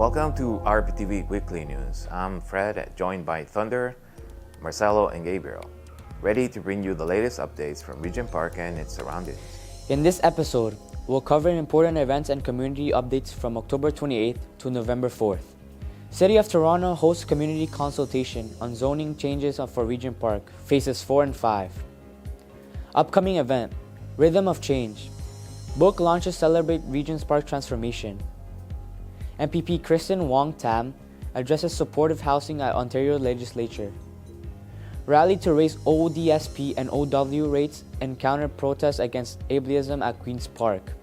Welcome to RPTV Weekly News. I'm Fred, joined by Thunder, Marcelo, and Gabriel, ready to bring you the latest updates from Regent Park and its surroundings. In this episode, we'll cover important events and community updates from October 28th to November 4th. City of Toronto hosts community consultation on zoning changes for Regent Park, phases 4 and 5. Upcoming event, Rhythm of Change. Book launches celebrate Regent Park transformation. MPP Kristyn Wong-Tam addresses supportive housing at Ontario Legislature. Rally to raise ODSP and OW rates and counter protests against ableism at Queen's Park.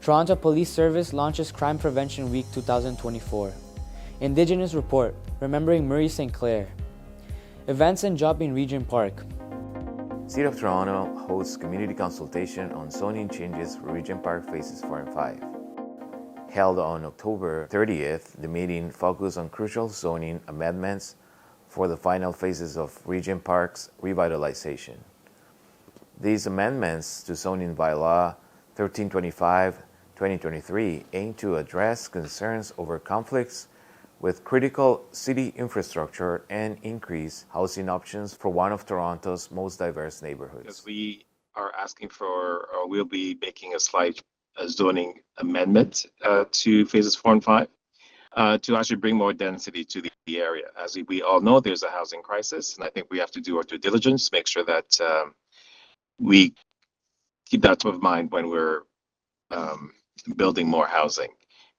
Toronto Police Service launches Crime Prevention Week 2024. Indigenous report, remembering Murray Sinclair. Events and job in Regent Park. City of Toronto hosts community consultation on zoning changes for Regent Park phases 4 and 5. Held on October 30th, the meeting focused on crucial zoning amendments for the final phases of Regent Park's revitalization. These amendments to zoning bylaw 1325-2023 aim to address concerns over conflicts with critical city infrastructure and increase housing options for one of Toronto's most diverse neighborhoods. Because we are asking for, or we'll be making a slight zoning amendment to phases 4 and 5 to actually bring more density to the area. As we all know, there's a housing crisis, and I think we have to do our due diligence, make sure that we keep that top of mind when we're building more housing,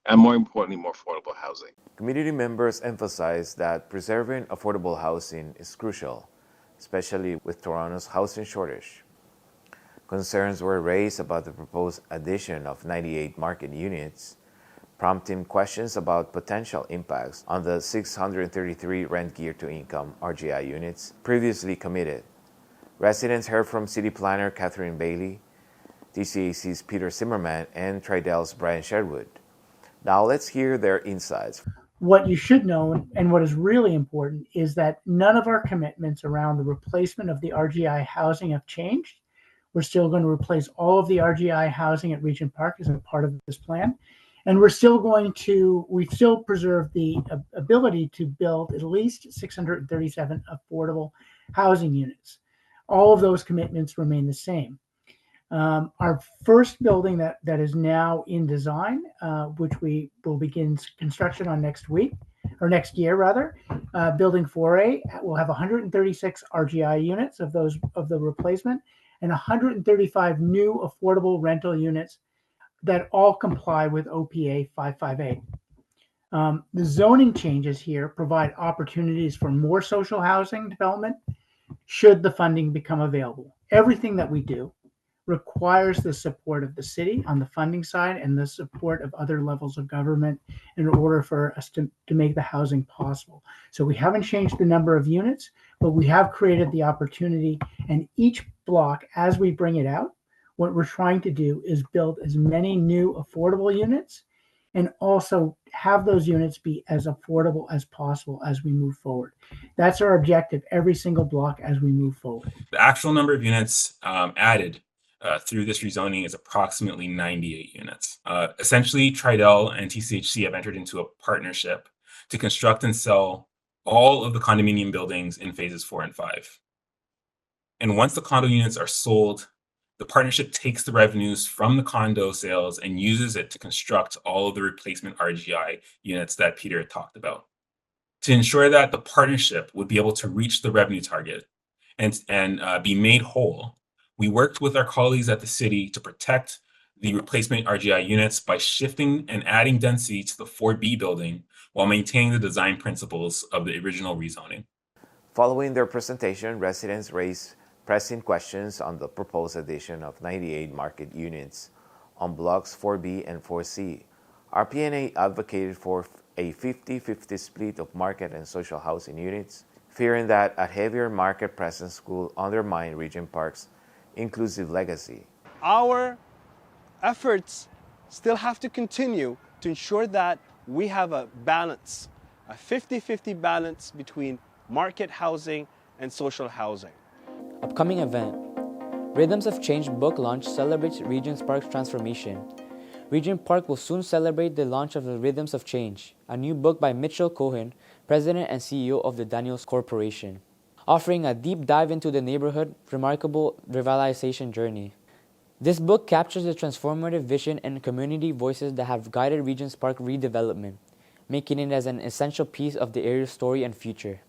and more importantly, more affordable housing. Community members emphasize that preserving affordable housing is crucial, especially with Toronto's housing shortage. Concerns were raised about the proposed addition of 98 market units, prompting questions about potential impacts on the 633 rent-geared-to-income RGI units previously committed. Residents heard from City Planner Catherine Bailey, TCAC's Peter Zimmerman, and Tridell's Brian Sherwood. Now let's hear their insights. What you should know, and what is really important, is that none of our commitments around the replacement of the RGI housing have changed. We're still going to replace all of the RGI housing at Regent Park as a part of this plan. And we still preserve the ability to build at least 637 affordable housing units. All of those commitments remain the same. Our first building that is now in design, which we will begin construction on next year, building 4A, will have 136 RGI units of the replacement, and 135 new affordable rental units that all comply with OPA 558. The zoning changes here provide opportunities for more social housing development should the funding become available. Everything that we do requires the support of the city on the funding side and the support of other levels of government in order for us to make the housing possible. So we haven't changed the number of units, but we have created the opportunity, and each block, as we bring it out, what we're trying to do is build as many new affordable units and also have those units be as affordable as possible as we move forward. That's our objective every single block as we move forward. The actual number of units added through this rezoning is approximately 98 units. Essentially, Tridell and TCHC have entered into a partnership to construct and sell all of the condominium buildings in phases 4 and 5. And once the condo units are sold, the partnership takes the revenues from the condo sales and uses it to construct all of the replacement RGI units that Peter talked about. To ensure that the partnership would be able to reach the revenue target and be made whole, we worked with our colleagues at the city to protect the replacement RGI units by shifting and adding density to the 4B building while maintaining the design principles of the original rezoning. Following their presentation, residents raised pressing questions on the proposed addition of 98 market units on blocks 4B and 4C. RPNA advocated for a 50-50 split of market and social housing units, fearing that a heavier market presence could undermine Regent Park's inclusive legacy. Our efforts still have to continue to ensure that we have a balance, a 50-50 balance between market housing and social housing. Upcoming event, Rhythms of Change book launch celebrates Regent Park's transformation. Regent Park will soon celebrate the launch of The Rhythms of Change, a new book by Mitchell Cohen, President and CEO of the Daniels Corporation, offering a deep dive into the neighborhood remarkable revitalization journey. This book captures the transformative vision and community voices that have guided Regent's Park redevelopment, making it as an essential piece of the area's story and future.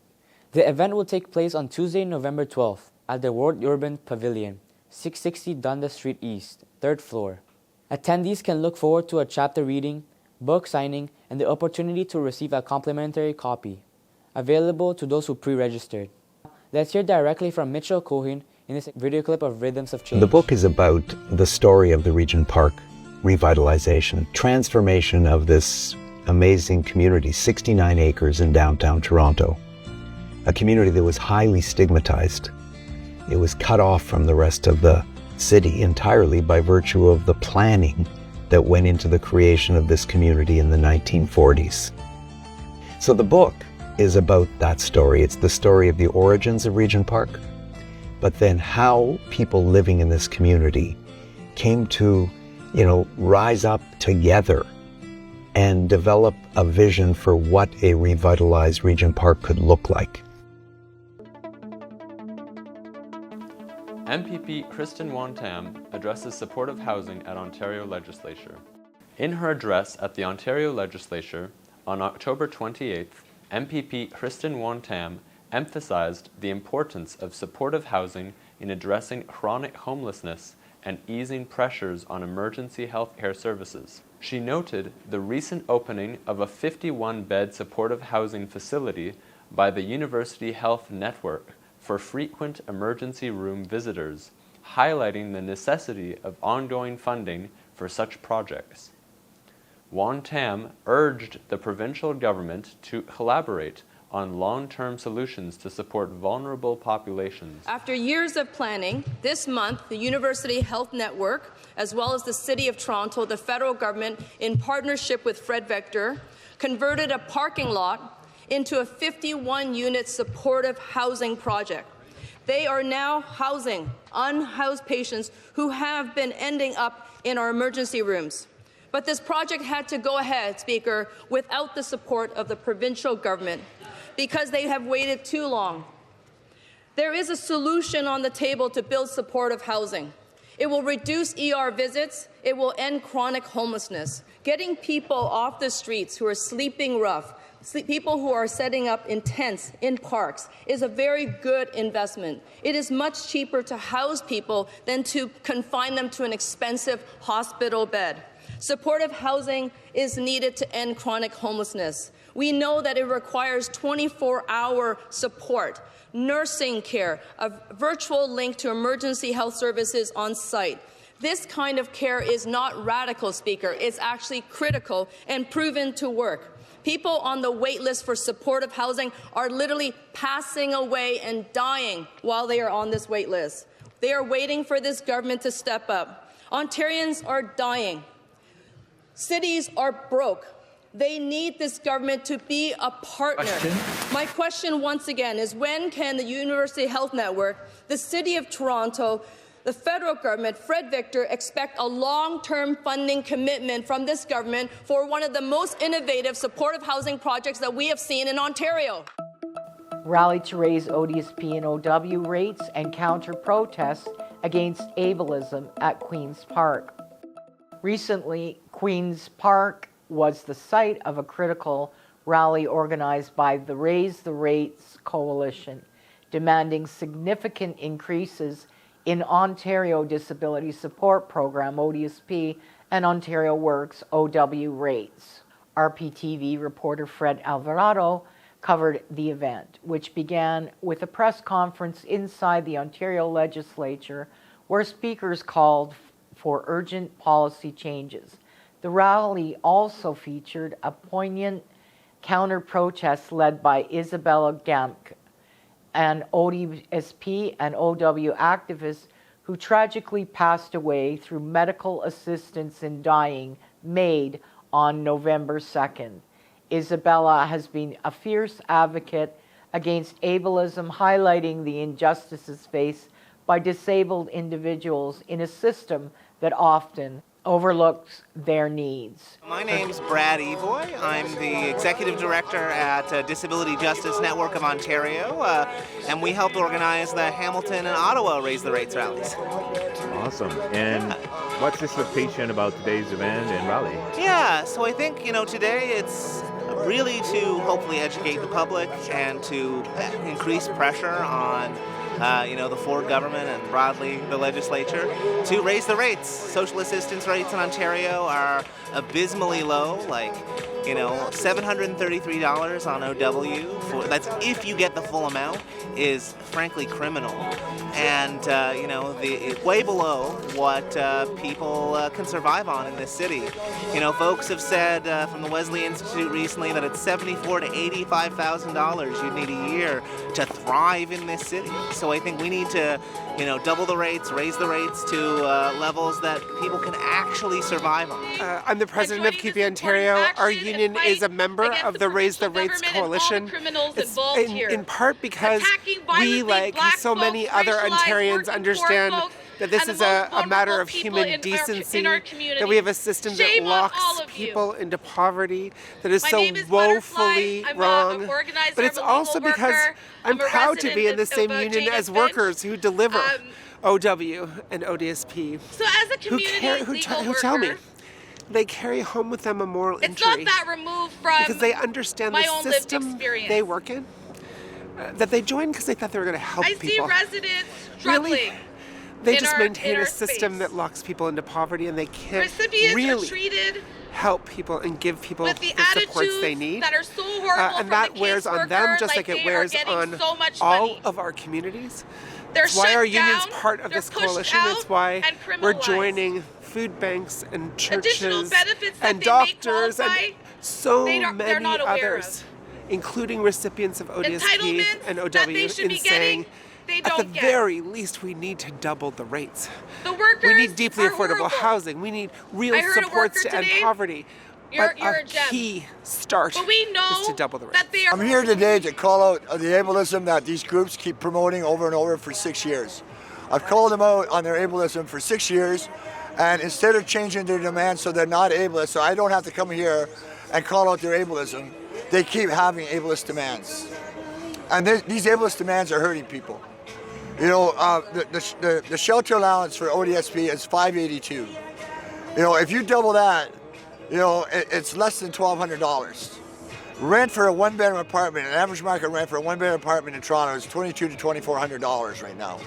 The event will take place on Tuesday, November 12th at the World Urban Pavilion, 660 Dundas Street East, 3rd floor. Attendees can look forward to a chapter reading, book signing, and the opportunity to receive a complimentary copy, available to those who pre-registered. Let's hear directly from Mitchell Cohen in this video clip of Rhythms of Change. The book is about the story of the Regent Park revitalization, transformation of this amazing community, 69 acres in downtown Toronto. A community that was highly stigmatized. It was cut off from the rest of the city entirely by virtue of the planning that went into the creation of this community in the 1940s. So the book is about that story. It's the story of the origins of Regent Park, but then how people living in this community came to, rise up together and develop a vision for what a revitalized Regent Park could look like. MPP Kristyn Wong-Tam addresses supportive housing at Ontario Legislature. In her address at the Ontario Legislature on October 28th, MPP Kristyn Wong-Tam emphasized the importance of supportive housing in addressing chronic homelessness and easing pressures on emergency health care services. She noted the recent opening of a 51-bed supportive housing facility by the University Health Network for frequent emergency room visitors, highlighting the necessity of ongoing funding for such projects. Wong-Tam urged the provincial government to collaborate on long-term solutions to support vulnerable populations. After years of planning, this month the University Health Network, as well as the City of Toronto, the federal government, in partnership with Fred Vector, converted a parking lot into a 51-unit supportive housing project. They are now housing unhoused patients who have been ending up in our emergency rooms. But this project had to go ahead, Speaker, without the support of the provincial government because they have waited too long. There is a solution on the table to build supportive housing. It will reduce ER visits. It will end chronic homelessness. Getting people off the streets who are sleeping rough, people who are setting up in tents in parks, is a very good investment. It is much cheaper to house people than to confine them to an expensive hospital bed. Supportive housing is needed to end chronic homelessness. We know that it requires 24-hour support, nursing care, a virtual link to emergency health services on site. This kind of care is not radical, Speaker. It's actually critical and proven to work. People on the wait list for supportive housing are literally passing away and dying while they are on this wait list. They are waiting for this government to step up. Ontarians are dying. Cities are broke. They need this government to be a partner. My question once again is, when can the University Health Network, the City of Toronto, the federal government, Fred Victor, expect a long-term funding commitment from this government for one of the most innovative supportive housing projects that we have seen in Ontario? Rally to raise ODSP and OW rates and counter protests against ableism at Queen's Park. Recently, Queen's Park was the site of a critical rally organized by the Raise the Rates Coalition, demanding significant increases in Ontario Disability Support Program, ODSP, and Ontario Works, OW rates. RPTV reporter Fred Alvarado covered the event, which began with a press conference inside the Ontario Legislature where speakers called for urgent policy changes. The rally also featured a poignant counter-protest led by Isabella Gamk, an ODSP and OW activist who tragically passed away through medical assistance in dying made on November 2nd. Isabella has been a fierce advocate against ableism, highlighting the injustices faced by disabled individuals in a system that often overlooks their needs. My name's Brad Evoy. I'm the Executive Director at Disability Justice Network of Ontario, and we helped organize the Hamilton and Ottawa Raise the Rates rallies. Awesome. And what's the expectation about today's event and rally? Yeah, so I think, today it's really to hopefully educate the public and to increase pressure on the Ford government and broadly the legislature to raise the rates. Social assistance rates in Ontario are abysmally low, like, $733 on OW, that's if you get the full amount, is frankly criminal. And, way below what people can survive on in this city. Folks have said from the Wesley Institute recently that it's $74,000 to $85,000 you'd need a year to thrive in this city. So I think we need to, double the rates, raise the rates to levels that people can actually survive on. I'm the president of Keep Ontario. Our union is a member of the Raise the Rates Coalition. It's in part because we, like so many other Ontarians, understand that this is a matter of human decency, that we have a system that locks people into poverty, that is so woefully wrong. But it's also because I'm proud to be in the same union as workers who deliver OW and ODSP, so as a community who tell me they carry home with them a moral injury. It's not that removed from because they understand my the own lived system experience. they work in, that they joined because they thought they were going to help people. I see residents struggling. Really? They just maintain a space. system that locks people into poverty, and they can't Recipients really are treated help people and give people with the supports they need. That are so horrible and that wears on them just like it wears on all of our communities. That's why our union's part of this coalition. It's why we're joining food banks and churches and doctors and so many others, including recipients of ODSP and OW, in saying, at the very least, we need to double the rates. The workers we need deeply affordable horrible. Housing. We need real supports to end poverty. But a key start is to double the rates. I'm here today to call out the ableism that these groups keep promoting over and over for 6 years. I've called them out on their ableism for 6 years, and instead of changing their demands so they're not ableist, so I don't have to come here and call out their ableism, they keep having ableist demands. And these ableist demands are hurting people. The shelter allowance for ODSP is $582. If you double that, it's less than $1,200. Rent for a one-bedroom apartment, an average market rent for a one-bedroom apartment in Toronto is $2,200 to $2,400 right now.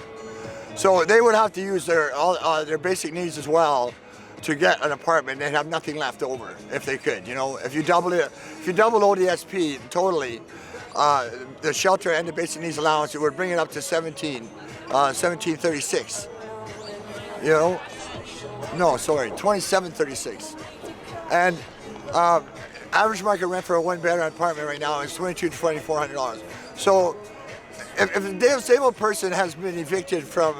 So they would have to use their basic needs as well to get an apartment. They'd have nothing left over if they could. If you double ODSP totally, the shelter and the basic needs allowance, it would bring it up to $1736. $2736. And average market rent for a one-bedroom apartment right now is $2,200 to $2,400. So if a disabled person has been evicted from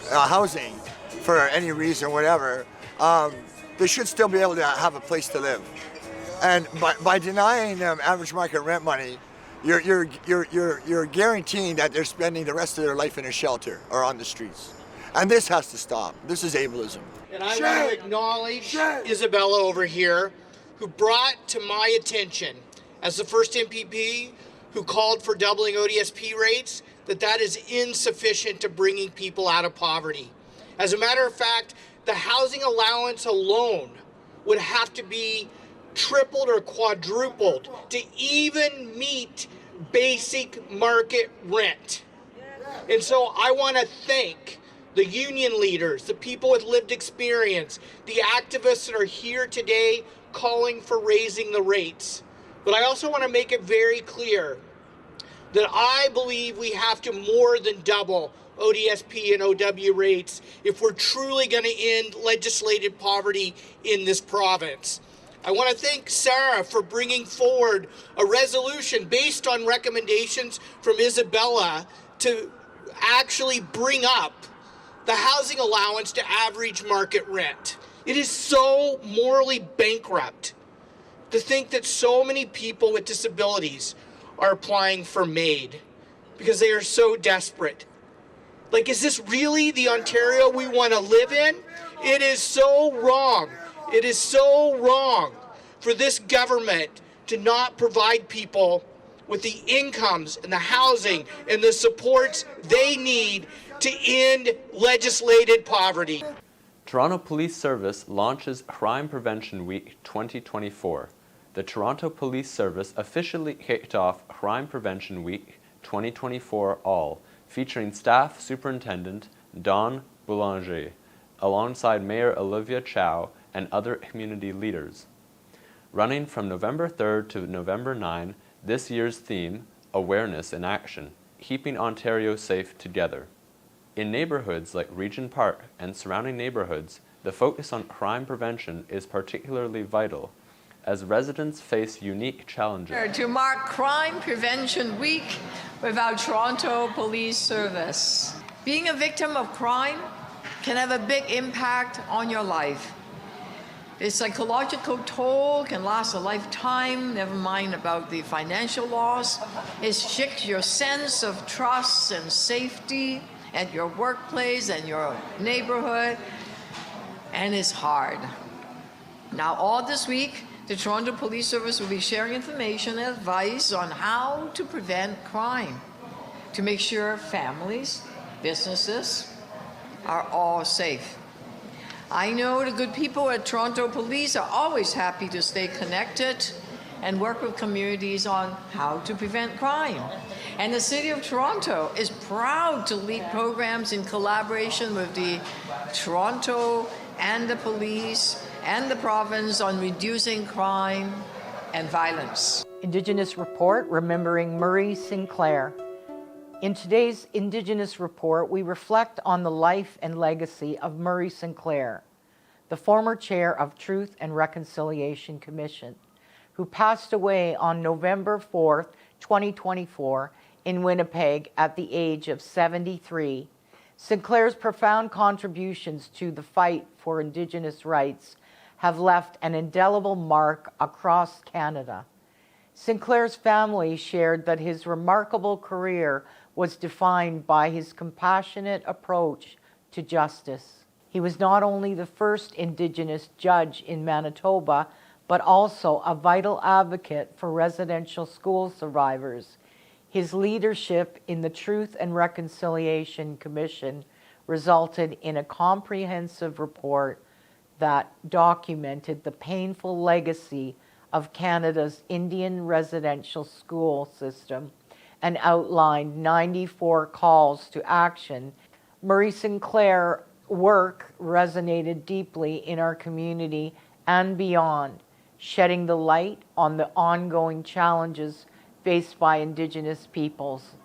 housing for any reason, whatever, they should still be able to have a place to live. And by denying them average market rent money, you're guaranteeing that they're spending the rest of their life in a shelter or on the streets. And this has to stop. This is ableism. And I want to acknowledge Isabella over here, who brought to my attention, as the first MPP who called for doubling ODSP rates, that is insufficient to bringing people out of poverty. As a matter of fact, the housing allowance alone would have to be tripled or quadrupled to even meet basic market rent. And so I want to thank the union leaders, the people with lived experience, the activists that are here today calling for raising the rates. But I also want to make it very clear that I believe we have to more than double ODSP and OW rates if we're truly going to end legislated poverty in this province. I want to thank Sarah for bringing forward a resolution based on recommendations from Isabella to actually bring up the housing allowance to average market rent. It is so morally bankrupt to think that so many people with disabilities are applying for MAID because they are so desperate. Like, is this really the Ontario we want to live in? It is so wrong. It is so wrong for this government to not provide people with the incomes and the housing and the supports they need to end legislated poverty. Toronto Police Service launches Crime Prevention Week 2024. The Toronto Police Service officially kicked off Crime Prevention Week 2024 All, featuring Staff Superintendent Don Boulanger, alongside Mayor Olivia Chow and other community leaders. Running from November 3rd to November 9, this year's theme, Awareness in Action, Keeping Ontario Safe Together. In neighborhoods like Regent Park and surrounding neighborhoods, the focus on crime prevention is particularly vital, as residents face unique challenges. To mark Crime Prevention Week with our Toronto Police Service. Being a victim of crime can have a big impact on your life. The psychological toll can last a lifetime, never mind about the financial loss. It shakes your sense of trust and safety at your workplace and your neighborhood, and it's hard. Now, all this week, the Toronto Police Service will be sharing information and advice on how to prevent crime, to make sure families, businesses are all safe. I know the good people at Toronto Police are always happy to stay connected and work with communities on how to prevent crime. And the City of Toronto is proud to lead programs in collaboration with the Toronto and the police and the province on reducing crime and violence. Indigenous Report, remembering Murray Sinclair. In today's Indigenous Report, we reflect on the life and legacy of Murray Sinclair, the former chair of Truth and Reconciliation Commission, who passed away on November 4th, 2024, in Winnipeg at the age of 73. Sinclair's profound contributions to the fight for Indigenous rights have left an indelible mark across Canada. Sinclair's family shared that his remarkable career was defined by his compassionate approach to justice. He was not only the first Indigenous judge in Manitoba, but also a vital advocate for residential school survivors. His leadership in the Truth and Reconciliation Commission resulted in a comprehensive report that documented the painful legacy of Canada's Indian residential school system and outlined 94 calls to action. Murray Sinclair's work resonated deeply in our community and beyond, shedding the light on the ongoing challenges faced by Indigenous peoples.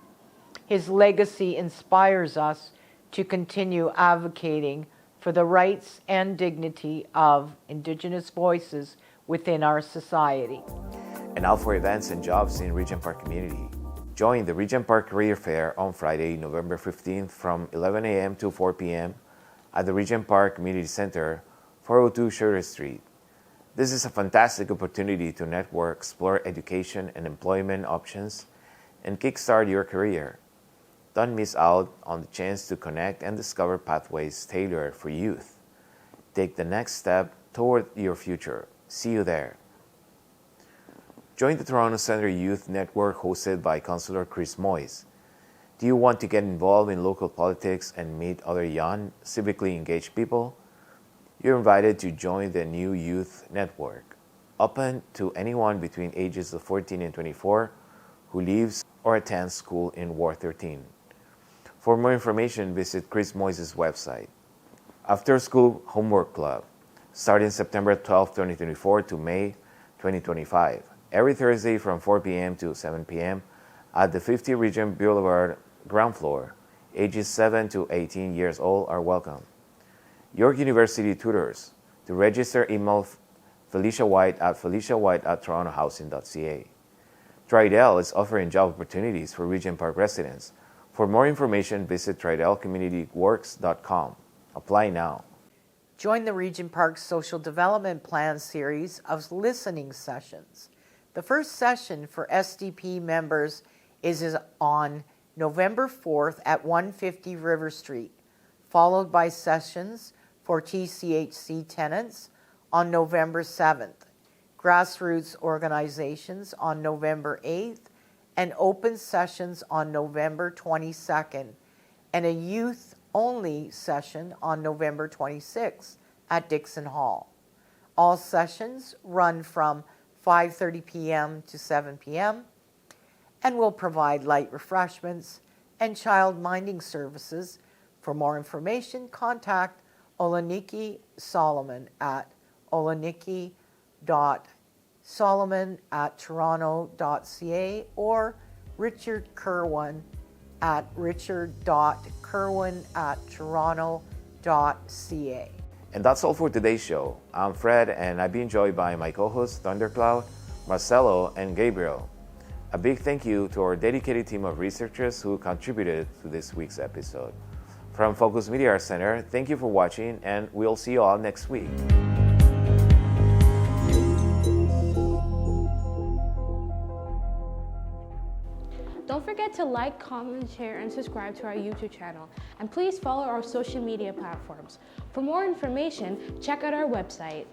His legacy inspires us to continue advocating for the rights and dignity of Indigenous voices within our society. And now for events and jobs in Regent Park community. Join the Regent Park Career Fair on Friday, November 15th from 11 a.m. to 4 p.m. at the Regent Park Community Center, 402 Sugar Street. This is a fantastic opportunity to network, explore education and employment options, and kickstart your career. Don't miss out on the chance to connect and discover pathways tailored for youth. Take the next step toward your future. See you there. Join the Toronto Centre Youth Network hosted by Councillor Chris Moyes. Do you want to get involved in local politics and meet other young, civically engaged people? You're invited to join the new youth network, open to anyone between ages of 14 and 24 who lives or attends school in Ward 13. For more information, visit Chris Moyes' website. After School Homework Club, starting September 12, 2024 to May 2025, every Thursday from 4 p.m. to 7 p.m. at the 50 Regent Boulevard ground floor. Ages 7 to 18 years old are welcome. York University tutors. To register, email Felicia White at feliciawhite@torontohousing.ca. Tridel is offering job opportunities for Regent Park residents. For more information, visit tridelcommunityworks.com. Apply now. Join the Regent Park Social Development Plan series of listening sessions. The first session for SDP members is on November 4th at 150 River Street, followed by sessions for TCHC tenants on November 7th, grassroots organizations on November 8th, and open sessions on November 22nd, and a youth-only session on November 26th at Dixon Hall. All sessions run from 5:30 p.m. to 7 p.m. and will provide light refreshments and child minding services. For more information, contact Oleniki Solomon at oleniki.solomon@toronto.ca or Richard Kerwin at richard.kerwin@toronto.ca. And that's all for today's show. I'm Fred, and I've been joined by my co-hosts Thundercloud, Marcelo, and Gabriel. A big thank you to our dedicated team of researchers who contributed to this week's episode. From Focus Media Arts Center, thank you for watching, and we'll see you all next week. Don't forget to like, comment, share, and subscribe to our YouTube channel. And please follow our social media platforms. For more information, check out our website.